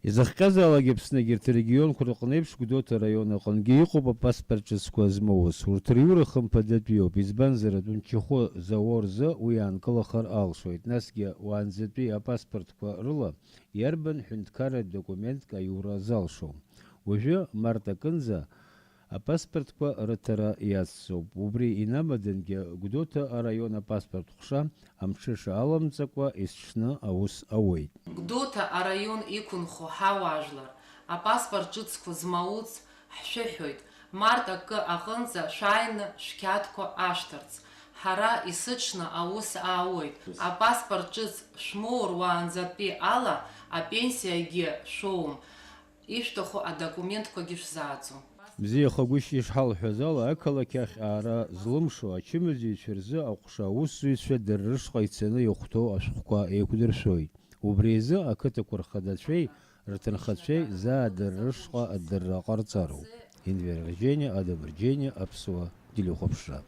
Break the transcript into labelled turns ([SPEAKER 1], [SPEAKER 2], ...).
[SPEAKER 1] Изахҟьазаалак Аԥсны регионқәа рҟны еиԥш Гәдоуҭа араион аҟынгьы иҟоуп апаспорт ҿыцқәа змоуз. Урҭ рыҩра хымԥадатәи ауп, избанзар Тәымчахәы Заур рзы уи аанкылахар алшоит. Насгьы уаанӡатәи апаспортқәа рыла иарбан ҳәынҭқарратә документк аиура залшом. Уажәы март аҟынӡа апаспортқәа рыҭара иаццоуп. Убри инамадангьы Гәдоуҭа араион апаспорт ҟәша амҽыша аламҵакәа есҽны аус ауеит.
[SPEAKER 2] Гәдоуҭа араион иқәынхо ҳауаажәлар, апаспорт ҿыцқәа змауц ҳшәыҳәоит. Март акы аҟынӡа шәааины шәқьаадқәа ашәҭарц. Ҳара исыҽны аус аауеит. Апаспорт ҿыц шәмоур уаанӡатәи ала апенсиагьы шәоум. Ишәҭаху адокументқәагьы шәзааӡом.
[SPEAKER 1] Бзиахагәышьа ишҳалҳәаз ала, ақалақь ахь аара злымшо ачымазаҩцәа рзы аҟәша аусзуҩцәа дара рышҟа ицаны иахәҭоу ашәҟәқәа еиқәдыршәоит. Убри азы ақыҭақәа рхадацәеи рҭынхацәеи заа дара рышҟа адырра ҟарҵароуп. Инвер Рџьениа, Ада Вырџьениа, Аԥсуа телехәаԥшра.